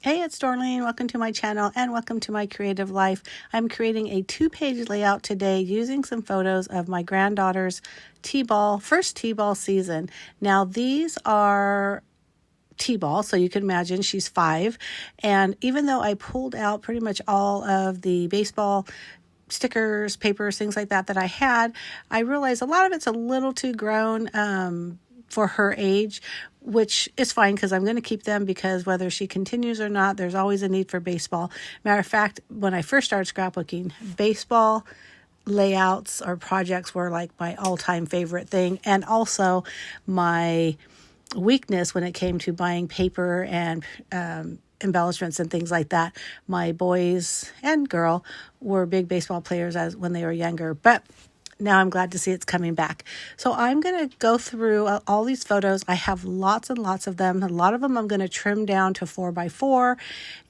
Hey, it's Dorleen. Welcome to my channel and welcome to my creative life. I'm creating a 2-page layout today using some photos of my granddaughter's first T-ball season. Now, these are T-ball, so you can imagine she's 5. And even though I pulled out pretty much all of the baseball stickers, papers, things like that I had, I realized a lot of it's a little too grown for her age, which is fine because I'm going to keep them because whether she continues or not, there's always a need for baseball. Matter of fact, when I first started scrapbooking, baseball layouts or projects were like my all-time favorite thing, and also my weakness when it came to buying paper and embellishments and things like that. My boys and girl were big baseball players when they were younger, but now I'm glad to see it's coming back. So I'm going to go through all these photos. I have lots and lots of them. A lot of them I'm going to trim down to 4x4,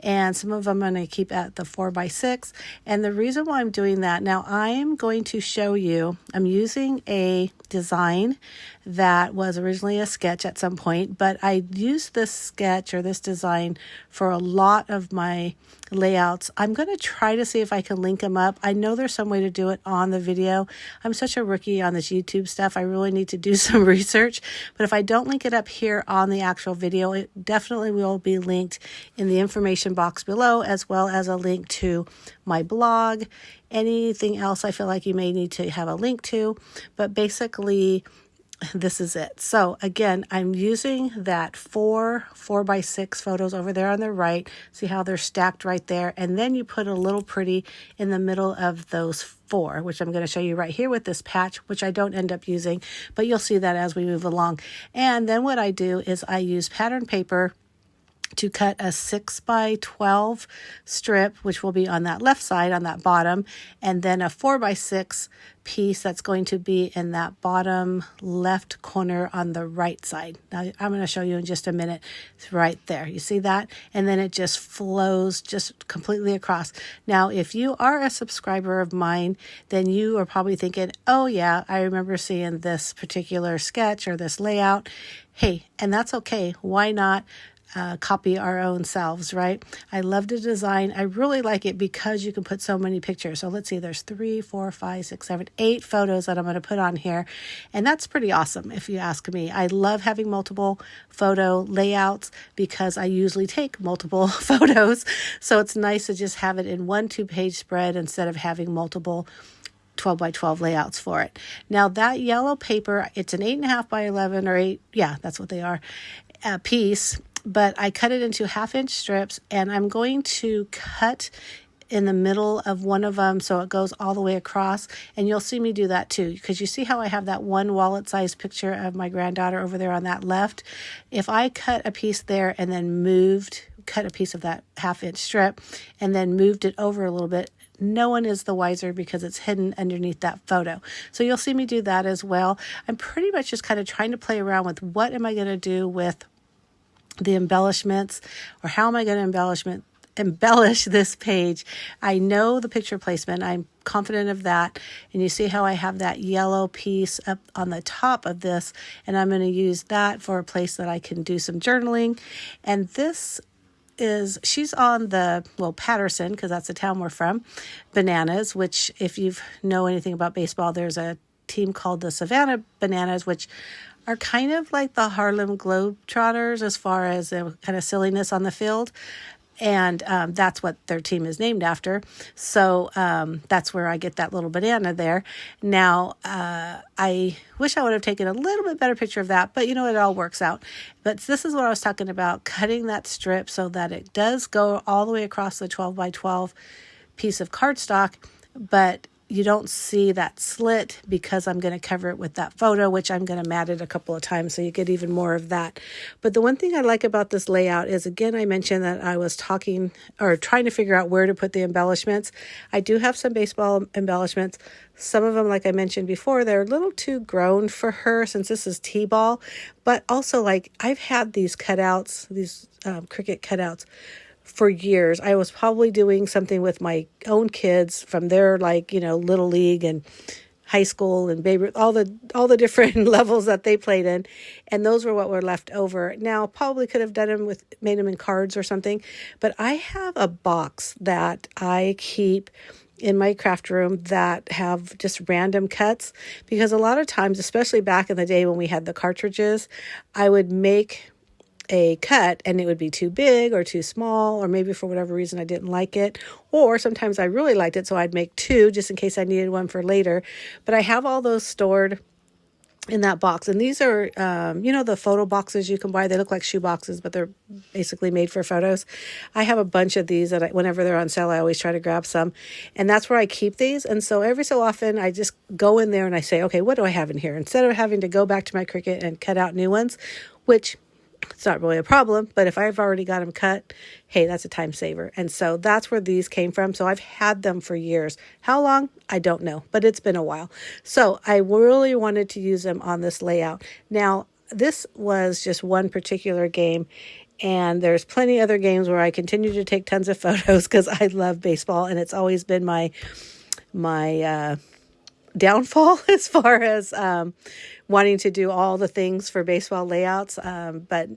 and some of them I'm going to keep at the 4x6. And the reason why I'm doing that, now I am going to show you, I'm using a design that was originally a sketch at some point, but I used this sketch or this design for a lot of my layouts. I'm going to try to see if I can link them up. I know there's some way to do it on the video. I'm such a rookie on this YouTube stuff. I really need to do some research, but if I don't link it up here on the actual video, it definitely will be linked in the information box below, as well as a link to my blog, anything else I feel like you may need to have a link to, but basically this is it. So again, I'm using that 4x6 photos over there on the right. See how they're stacked right there. And then you put a little pretty in the middle of those 4, which I'm going to show you right here with this patch, which I don't end up using, but you'll see that as we move along. And then what I do is I use pattern paper to cut a 6x12 strip, which will be on that left side, on that bottom, and then a 4x6 piece that's going to be in that bottom left corner on the right side. Now, I'm going to show you in just a minute. It's right there. You see that? And then it just flows just completely across. Now, if you are a subscriber of mine, then you are probably thinking, oh yeah, I remember seeing this particular sketch or this layout. Hey, and that's okay. Why not copy our own selves, right? I love the design. I really like it because you can put so many pictures. So let's see, there's 3, 4, 5, 6, 7, 8 photos that I'm going to put on here. And that's pretty awesome if you ask me. I love having multiple photo layouts because I usually take multiple photos. So it's nice to just have it in one 2-page spread instead of having multiple 12x12 layouts for it. Now that yellow paper, it's an 8.5 by 11 or 8. Yeah, that's what they are, piece. But I cut it into 1/2-inch strips, and I'm going to cut in the middle of one of them so it goes all the way across. And you'll see me do that too, because you see how I have that one wallet-sized picture of my granddaughter over there on that left. If I cut a piece there and then cut a piece of that 1/2-inch strip and then moved it over a little bit, no one is the wiser because it's hidden underneath that photo. So you'll see me do that as well. I'm pretty much just kind of trying to play around with what am I going to do with the embellishments, or how am I going to embellish this page. I know the picture placement. I'm confident of that. And you see how I have that yellow piece up on the top of this, and I'm going to use that for a place that I can do some journaling. And this she's on Patterson, because that's the town we're from, Bananas, which if you know anything about baseball, there's a team called the Savannah Bananas, which are kind of like the Harlem Globetrotters as far as the kind of silliness on the field. And that's what their team is named after. So that's where I get that little banana there. Now, I wish I would have taken a little bit better picture of that, but it all works out. But this is what I was talking about, cutting that strip so that it does go all the way across the 12x12 piece of cardstock, but you don't see that slit because I'm going to cover it with that photo, which I'm going to mat it a couple of times so you get even more of that. But the one thing I like about this layout is, again, I mentioned that I was trying to figure out where to put the embellishments. I do have some baseball embellishments. Some of them, like I mentioned before, they're a little too grown for her since this is T-ball. But also, I've had these cutouts, these cricket cutouts for years. I was probably doing something with my own kids from their little league and high school and Babe Ruth, all the different levels that they played in. And those were what were left over. Now, probably could have made them in cards or something, but I have a box that I keep in my craft room that have just random cuts, because a lot of times, especially back in the day when we had the cartridges, I would make a cut and it would be too big or too small, or maybe for whatever reason I didn't like it, or sometimes I really liked it, so I'd make two just in case I needed one for later. But I have all those stored in that box. And these are, the photo boxes you can buy. They look like shoe boxes, but they're basically made for photos. I have a bunch of these that whenever they're on sale, I always try to grab some. And that's where I keep these. And so every so often, I just go in there and I say, okay, what do I have in here? Instead of having to go back to my Cricut and cut out new ones, which it's not really a problem, but if I've already got them cut, hey, that's a time saver. And so that's where these came from. So I've had them for years. How long? I don't know, but it's been a while. So I really wanted to use them on this layout. Now, this was just one particular game, and there's plenty other games where I continue to take tons of photos because I love baseball, and it's always been my downfall as far as wanting to do all the things for baseball layouts. But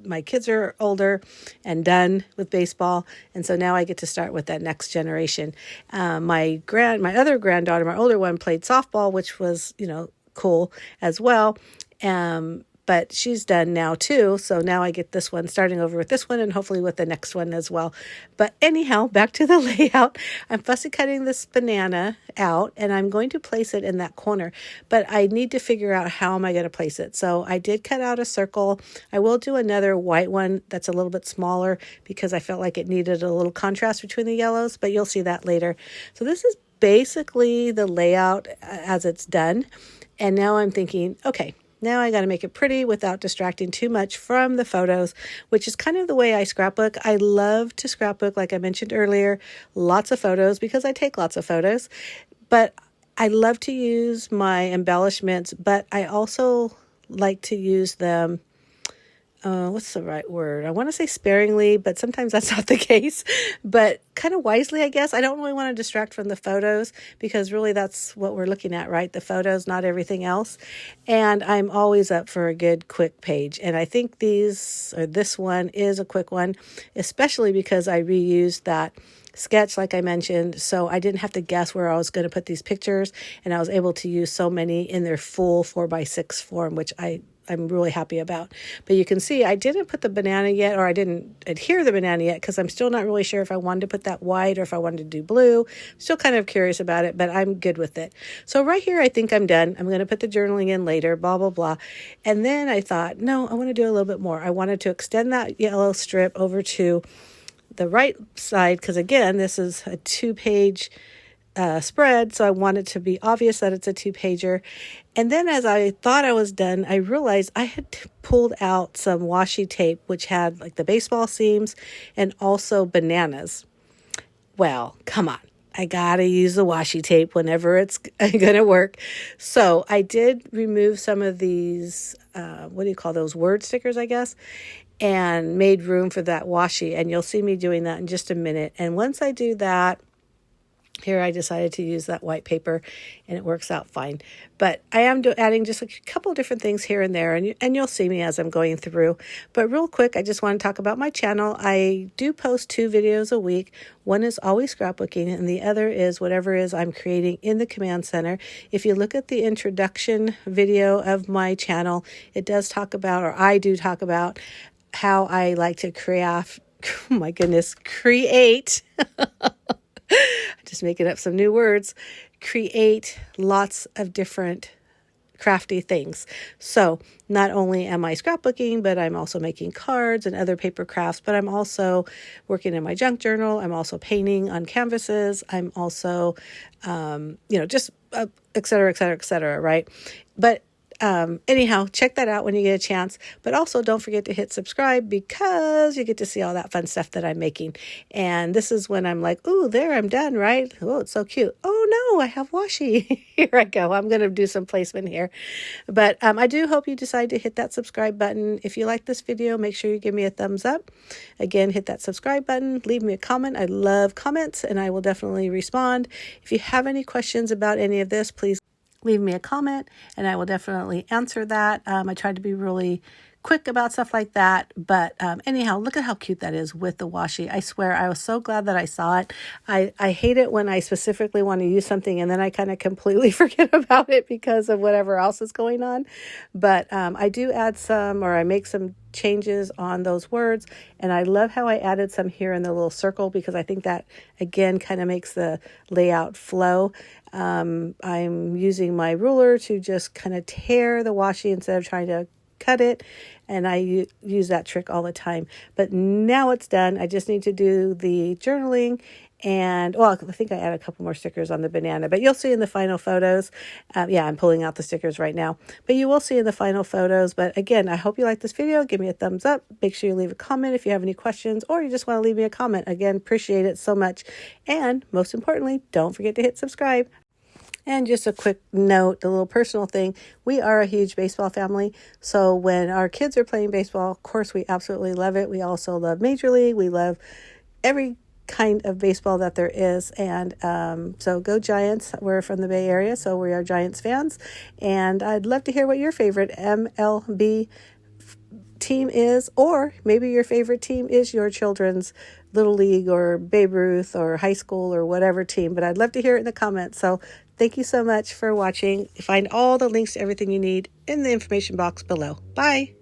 my kids are older and done with baseball, and so now I get to start with that next generation. My other granddaughter, my older one, played softball, which was cool as well. But she's done now too. So now I get this one, starting over with this one, and hopefully with the next one as well. But anyhow, back to the layout. I'm fussy cutting this banana out, and I'm going to place it in that corner. But I need to figure out how am I going to place it. So I did cut out a circle. I will do another white one that's a little bit smaller because I felt like it needed a little contrast between the yellows, but you'll see that later. So this is basically the layout as it's done. And now I'm thinking, okay, now I got to make it pretty without distracting too much from the photos, which is kind of the way I scrapbook. I love to scrapbook, like I mentioned earlier, lots of photos because I take lots of photos. But I love to use my embellishments, but I also like to use them. What's the right word? I want to say sparingly, but sometimes that's not the case. But kind of wisely, I guess. I don't really want to distract from the photos because really that's what we're looking at, right? The photos, not everything else. And I'm always up for a good, quick page. And I think this one is a quick one, especially because I reused that sketch, like I mentioned, so I didn't have to guess where I was going to put these pictures, and I was able to use so many in their full 4x6 form, which I'm really happy about. But you can see I didn't put the banana yet, or I didn't adhere the banana yet, because I'm still not really sure if I wanted to put that white or if I wanted to do blue. Still kind of curious about it, but I'm good with it. So right here, I think I'm done. I'm going to put the journaling in later, blah, blah, blah. And then I thought, no, I want to do a little bit more. I wanted to extend that yellow strip over to the right side, because again, this is a 2-page spread, so I want it to be obvious that it's a 2-pager. And then as I thought I was done, I realized I had pulled out some washi tape, which had like the baseball seams and also bananas. Well, come on. I gotta use the washi tape whenever it's gonna work. So I did remove some of these, what do you call those, word stickers, I guess, and made room for that washi. And you'll see me doing that in just a minute. And once I do that, here I decided to use that white paper, and it works out fine. But I am adding just a couple different things here and there, and you'll see me as I'm going through. But real quick, I just want to talk about my channel. I do post 2 videos a week. One is always scrapbooking, and the other is whatever it is I'm creating in the command center. If you look at the introduction video of my channel, it does talk about, or I do talk about, how I like to create. Just making up some new words, create lots of different crafty things. So not only am I scrapbooking, but I'm also making cards and other paper crafts, but I'm also working in my junk journal. I'm also painting on canvases. I'm also, just et cetera, et cetera, et cetera, right? But anyhow, check that out when you get a chance. But also don't forget to hit subscribe, because you get to see all that fun stuff that I'm making. And this is when I'm like, ooh, there, I'm done, right? Oh, it's so cute. Oh no, I have washi. Here I go. I'm going to do some placement here. But I do hope you decide to hit that subscribe button. If you like this video, make sure you give me a thumbs up. Again, hit that subscribe button. Leave me a comment. I love comments, and I will definitely respond. If you have any questions about any of this, please leave me a comment and I will definitely answer that. I tried to be really quick about stuff like that, but anyhow, look at how cute that is with the washi. I swear I was so glad that I saw it. I hate it when I specifically want to use something and then I kind of completely forget about it because of whatever else is going on, but I do add some, or I make some changes on those words, and I love how I added some here in the little circle because I think that again kind of makes the layout flow. I'm using my ruler to just kind of tear the washi instead of trying to cut it, and I use that trick all the time. But now it's done. I just need to do the journaling, and well, I think I added a couple more stickers on the banana, but you'll see in the final photos. Yeah, I'm pulling out the stickers right now, but you will see in the final photos. But again, I hope you like this video. Give me a thumbs up. Make sure you leave a comment if you have any questions, or you just want to leave me a comment. Again, appreciate it so much. And most importantly, don't forget to hit subscribe. And just a quick note, a little personal thing. We are a huge baseball family. So when our kids are playing baseball, of course, we absolutely love it. We also love Major League. We love every kind of baseball that there is. And so go Giants. We're from the Bay Area, so we are Giants fans. And I'd love to hear what your favorite MLB team is, or maybe your favorite team is your children's Little League or Babe Ruth or high school or whatever team. But I'd love to hear it in the comments. So thank you so much for watching. Find all the links to everything you need in the information box below. Bye.